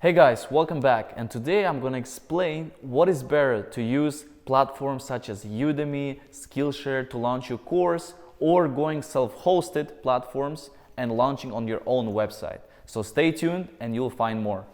Hey guys, welcome back, and today I'm going to explain what is better to use platforms such as Udemy, Skillshare to launch your course, or going self-hosted platforms and launching on your own website. So stay tuned and you'll find more.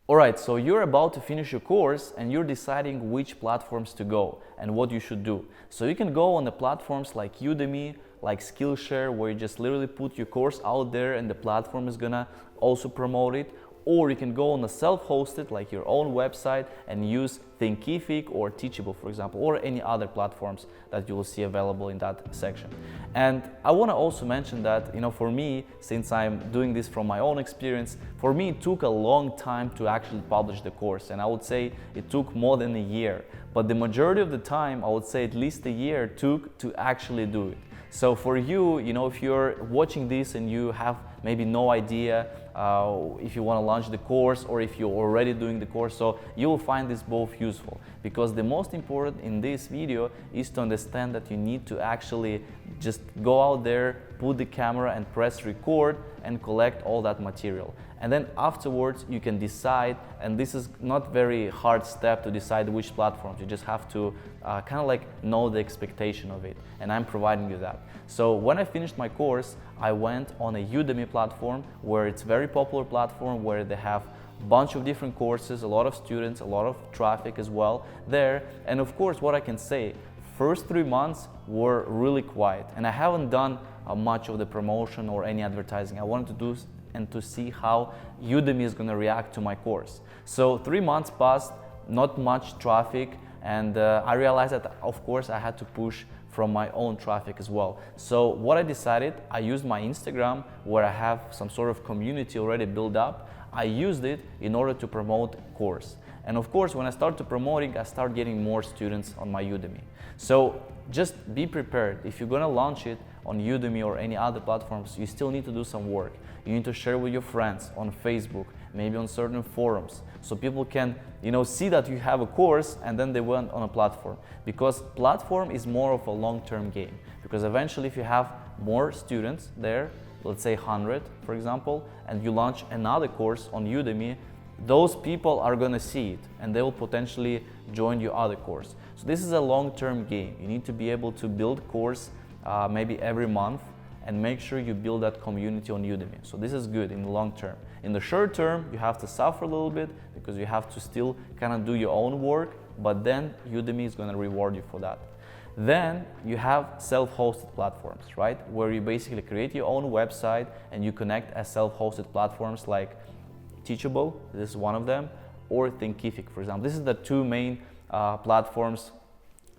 Alright, so you're about to finish your course and you're deciding which platforms to go and what you should do. So you can go on the platforms like Udemy, like Skillshare, where you just literally put your course out there and the platform is gonna also promote it. Or you can go on a self-hosted, like your own website, and use THINKIFIC or Teachable, for example, or any other platforms that you will see available in that section. And I want to also mention that, for me, since I'm doing this from my own experience, for me it took a long time to actually publish the course, and I would say it took more than a year. But the majority of the time, I would say at least a year took to actually do it. So for you, if you're watching this and you have maybe no idea if you want to launch the course or if you're already doing the course, so you will find this both useful, because the most important in this video is to understand that you need to actually just go out there, put the camera and press record and collect all that material. And then afterwards you can decide, and this is not very hard step to decide which platforms. You just have to kind of like know the expectation of it, and I'm providing you that. So when I finished my course, I went on a Udemy platform, where it's a very popular platform, where they have a bunch of different courses, a lot of students, a lot of traffic as well there. And of course, what I can say, first 3 months were really quiet, and I haven't done much of the promotion or any advertising. I wanted to do and to see how Udemy is going to react to my course. So 3 months passed, not much traffic, and I realized that of course I had to push from my own traffic as well. So what I decided, I used my Instagram, where I have some sort of community already built up. I used it in order to promote course. And of course, when I started promoting, I started getting more students on my Udemy. So just be prepared. If you're gonna launch it on Udemy or any other platforms, you still need to do some work. You need to share with your friends on Facebook, maybe on certain forums, so people can see that you have a course and then they went on a platform. Because platform is more of a long-term game. Because eventually, if you have more students there, let's say 100 for example, and you launch another course on Udemy, those people are going to see it and they will potentially join your other course. So this is a long-term game. You need to be able to build course maybe every month, and make sure you build that community on Udemy. So this is good in the long term. In the short term, you have to suffer a little bit, because you have to still kind of do your own work, but then Udemy is going to reward you for that. Then you have self-hosted platforms, right? Where you basically create your own website and you connect as self-hosted platforms like Teachable, this is one of them, or Thinkific, for example. This is the two main platforms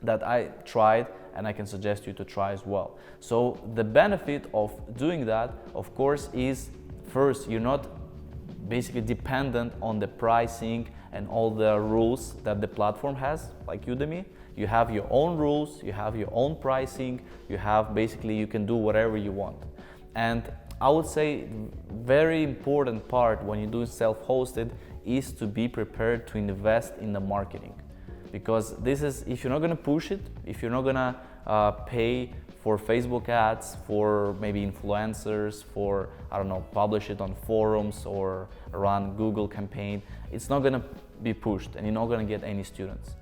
that I tried, and I can suggest you to try as well. So the benefit of doing that, of course, is first, you're not basically dependent on the pricing and all the rules that the platform has, like Udemy. You have your own rules, you have your own pricing, you can do whatever you want. And I would say very important part when you do self-hosted is to be prepared to invest in the marketing. Because this is, if you're not going to push it, if you're not going to pay for Facebook ads, for maybe influencers, for, publish it on forums or run Google campaign, it's not going to be pushed and you're not going to get any students.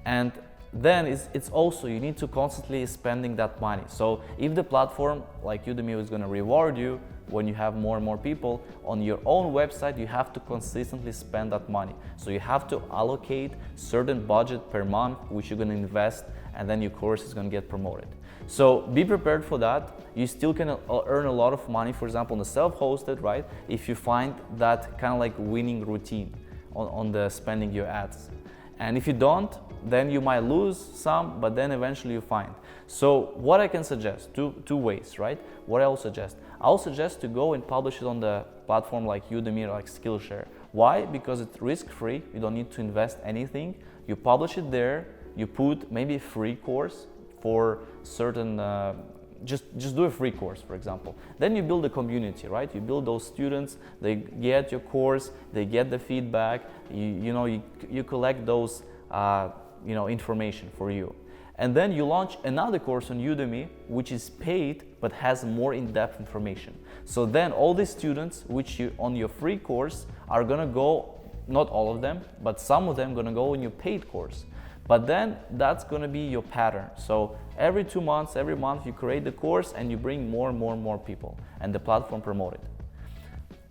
And then it's also, you need to constantly spending that money. So if the platform like Udemy is going to reward you when you have more and more people on your own website, you have to consistently spend that money. So you have to allocate certain budget per month, which you're going to invest, and then your course is going to get promoted. So be prepared for that. You still can earn a lot of money, for example, on the self-hosted, right? If you find that kind of like winning routine on the spending your ads. And if you don't, then you might lose some, but then eventually you find. So what I can suggest, two ways, right? What I'll suggest to go and publish it on the platform like Udemy or like Skillshare. Why? Because it's risk-free. You don't need to invest anything. You publish it there. You put maybe a free course for certain, just do a free course, for example. Then you build a community, right? You build those students, they get your course, they get the feedback, you collect those information for you. And then you launch another course on Udemy, which is paid but has more in-depth information. So then all the students which you on your free course are gonna go, not all of them, but some of them gonna go in your paid course. But then that's gonna be your pattern. So every 2 months, every month you create the course and you bring more and more people, and the platform promote it.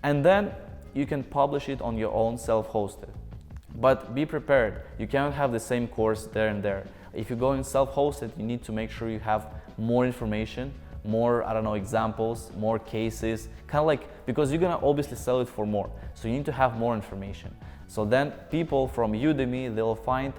And then you can publish it on your own self-hosted. But be prepared, you cannot have the same course there and there. If you go in self-hosted, you need to make sure you have more information, more, examples, more cases, kind of like, because you're gonna obviously sell it for more. So you need to have more information. So then people from Udemy, they'll find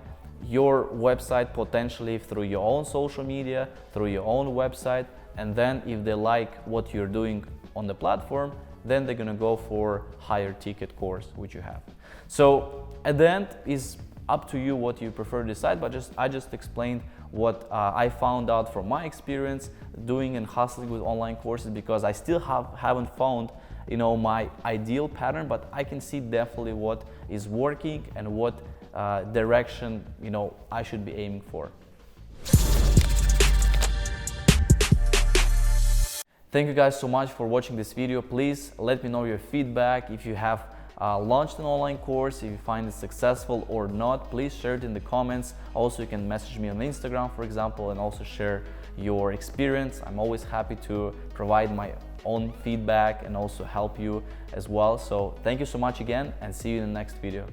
your website potentially through your own social media, through your own website, and then if they like what you're doing on the platform, then they're gonna go for higher ticket course which you have. So at the end is up to you what you prefer to decide, but I just explained what I found out from my experience doing and hustling with online courses, because I still haven't found my ideal pattern, but I can see definitely what is working and what direction I should be aiming for. Thank you guys so much for watching this video. Please let me know your feedback. If you have launched an online course, if you find it successful or not, please share it in the comments. Also, you can message me on Instagram, for example, and also share your experience. I'm always happy to provide my own feedback and also help you as well. So thank you so much again, and see you in the next video.